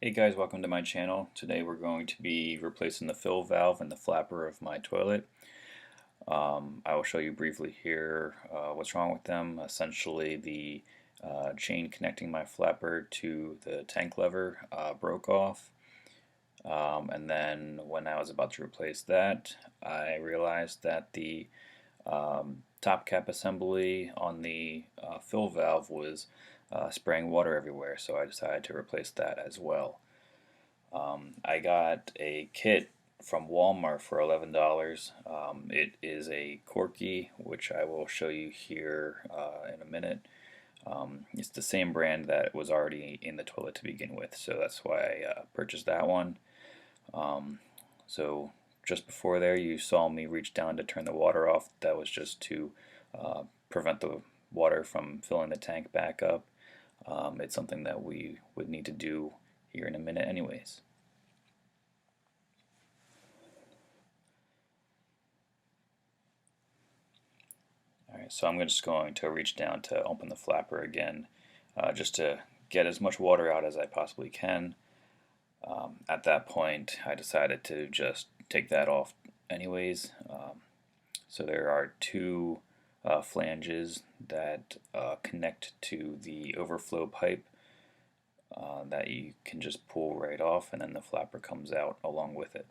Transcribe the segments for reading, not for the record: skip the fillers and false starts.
Hey guys, welcome to my channel. Today we're going to be replacing the fill valve and the flapper of my toilet. I will show you briefly here what's wrong with them. Essentially the chain connecting my flapper to the tank lever broke off. And then when I was about to replace that, I realized that the top cap assembly on the fill valve was spraying water everywhere, so I decided to replace that as well. I got a kit from Walmart for $11. It is a Korky, which I will show you here in a minute. It's the same brand that was already in the toilet to begin with, so that's why I purchased that one. So just before there, you saw me reach down to turn the water off. That was just to prevent the water from filling the tank back up. It's something that we would need to do here in a minute anyways. Alright, so I'm just going to reach down to open the flapper again, just to get as much water out as I possibly can. At that point, I decided to just take that off anyways. So there are two flanges that connect to the overflow pipe that you can just pull right off, and then the flapper comes out along with it.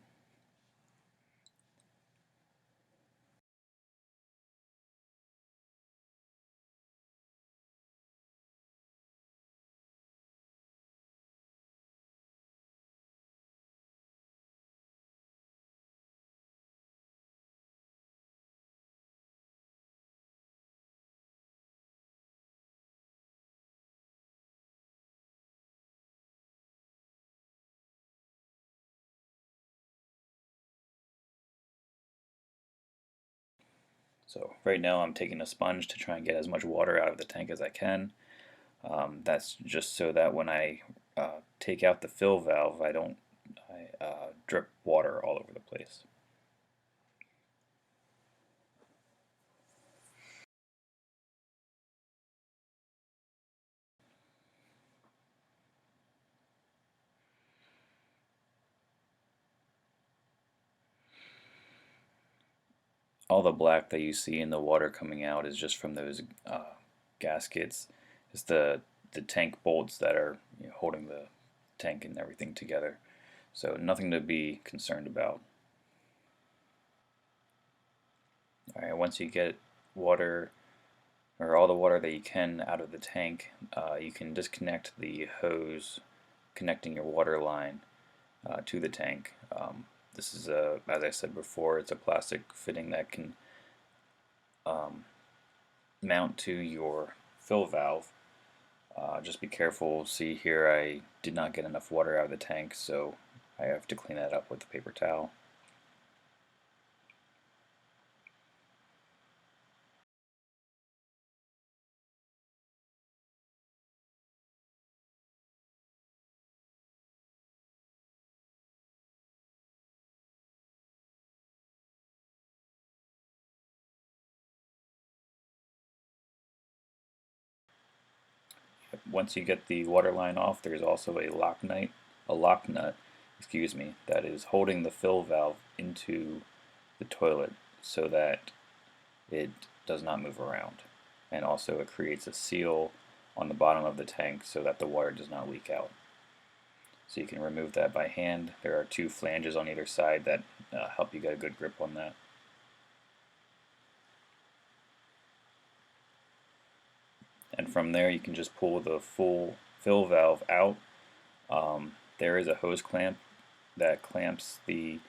So right now I'm taking a sponge to try and get as much water out of the tank as I can. That's just so that when I take out the fill valve, I don't drip water all over the place. All the black that you see in the water coming out is just from those gaskets. It's the tank bolts that are holding the tank and everything together. So nothing to be concerned about. Alright, once you get water, or all the water that you can out of the tank, you can disconnect the hose connecting your water line to the tank. This is as I said before, it's a plastic fitting that can mount to your fill valve. Just be careful. See here, I did not get enough water out of the tank, so I have to clean that up with a paper towel. Once you get the water line off, there's also a lock nut, excuse me, that is holding the fill valve into the toilet so that it does not move around. And also it creates a seal on the bottom of the tank so that the water does not leak out. So you can remove that by hand. There are two flanges on either side that help you get a good grip on that. And from there you can just pull the full fill valve out. There is a hose clamp that clamps the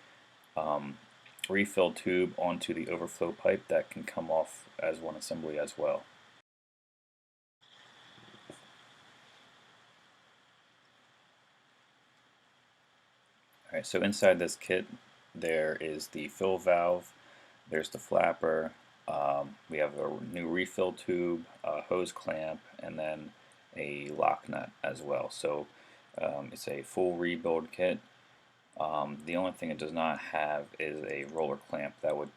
refill tube onto the overflow pipe that can come off as one assembly as well. Alright, so inside this kit there is the fill valve, there's the flapper, we have a new refill tube, a hose clamp, and then a lock nut as well. So it's a full rebuild kit. The only thing it does not have is a roller clamp that would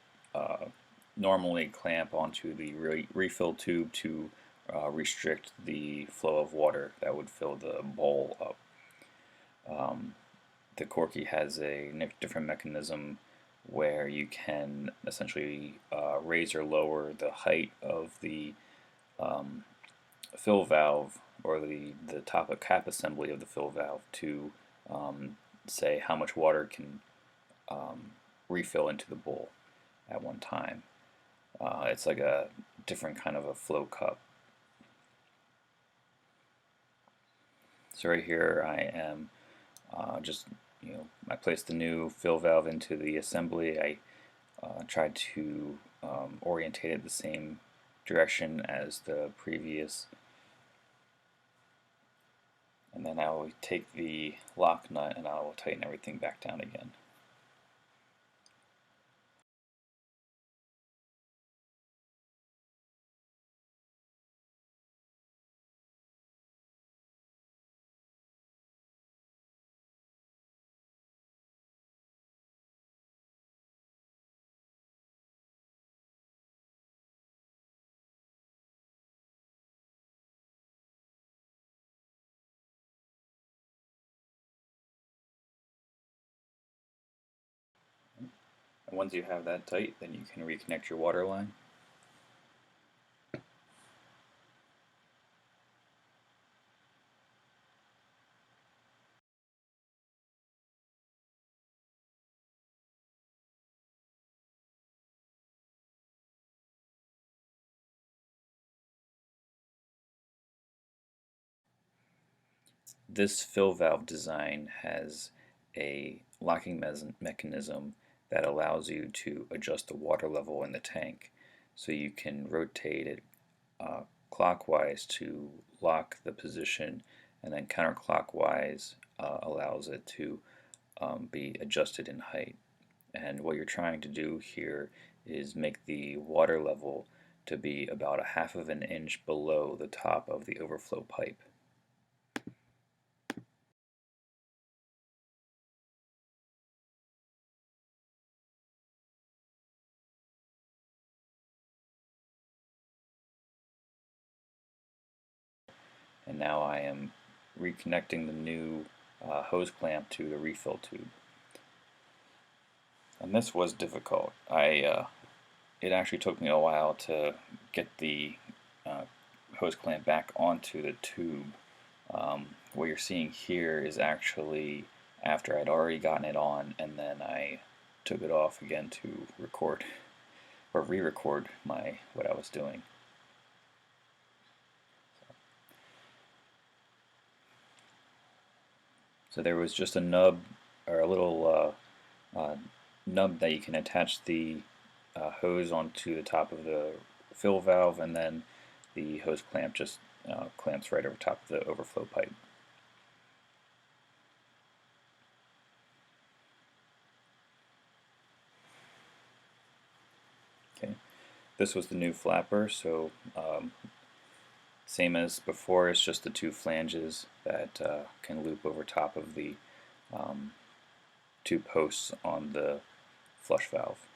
normally clamp onto the refill tube to restrict the flow of water that would fill the bowl up. the Korky has a different mechanism where you can essentially raise or lower the height of the fill valve, or the top of cap assembly of the fill valve, to say how much water can refill into the bowl at one time. It's like a different kind of a flow cup. So right here I am I placed the new fill valve into the assembly. I tried to orientate it the same direction as the previous, and then I will take the lock nut and I will tighten everything back down again. And once you have that tight, then you can reconnect your water line. This fill valve design has a locking mechanism that allows you to adjust the water level in the tank. So you can rotate it clockwise to lock the position, and then counterclockwise allows it to be adjusted in height. And what you're trying to do here is make the water level to be about a half of an inch below the top of the overflow pipe. And now I am reconnecting the new hose clamp to the refill tube. And this was difficult. It actually took me a while to get the uh, hose clamp back onto the tube. What you're seeing here is actually after I'd already gotten it on, and then I took it off again to record or re-record what I was doing. So there was just a nub, or a little nub that you can attach the hose onto the top of the fill valve, and then the hose clamp just clamps right over top of the overflow pipe. Okay, this was the new flapper, so same as before, it's just the two flanges that can loop over top of the um, two posts on the flush valve.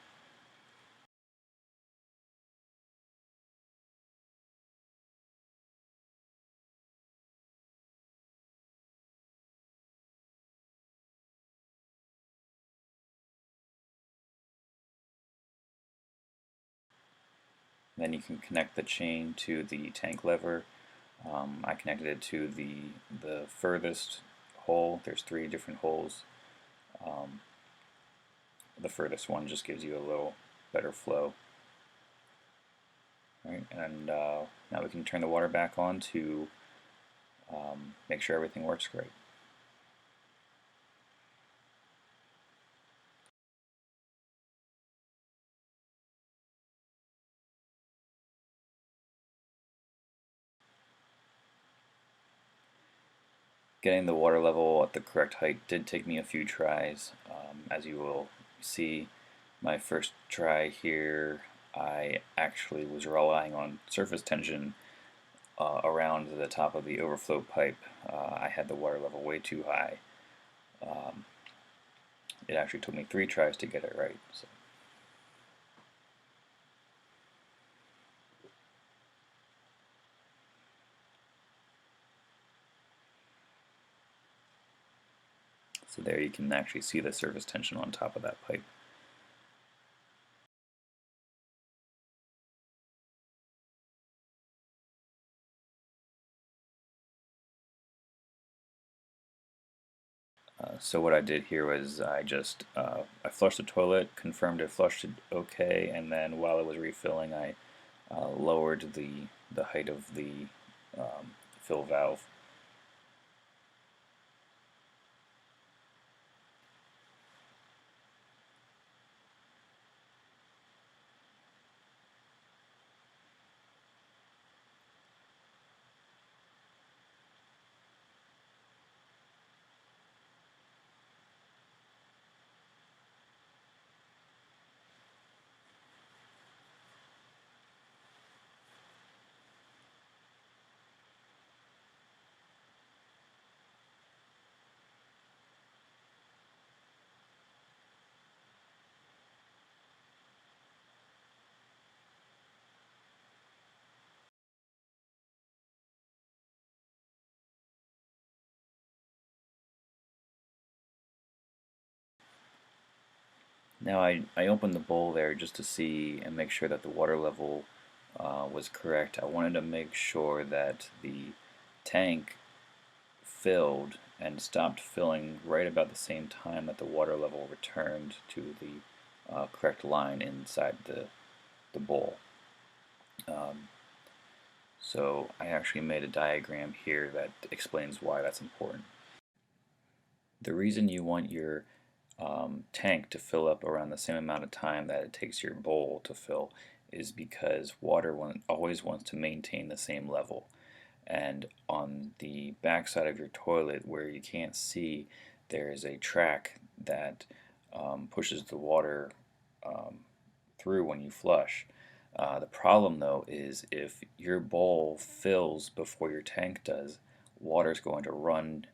Then you can connect the chain to the tank lever. I connected it to the furthest hole. There's three different holes. Um, the furthest one just gives you a little better flow. Right, and now we can turn the water back on to make sure everything works great. Getting the water level at the correct height did take me a few tries. As you will see, my first try here, I actually was relying on surface tension around the top of the overflow pipe. I had the water level way too high. Um, it actually took me 3 tries to get it right. So. So there you can actually see the surface tension on top of that pipe. So what I did here was I flushed the toilet, confirmed it flushed it okay, and then while it was refilling, I lowered the height of the fill valve. Now I opened the bowl there just to see and make sure that the water level was correct. I wanted to make sure that the tank filled and stopped filling right about the same time that the water level returned to the correct line inside the bowl. So I actually made a diagram here that explains why that's important. The reason you want your tank to fill up around the same amount of time that it takes your bowl to fill is because water always wants to maintain the same level. And on the back side of your toilet where you can't see, there is a track that pushes the water um, through when you flush. The problem though is if your bowl fills before your tank does, water is going to run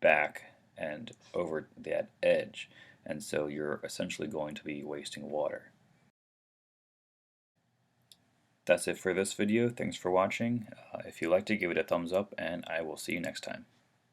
back and over that edge, and so you're essentially going to be wasting water. That's it for this video. Thanks for watching. If you liked it, give it a thumbs up, and I will see you next time.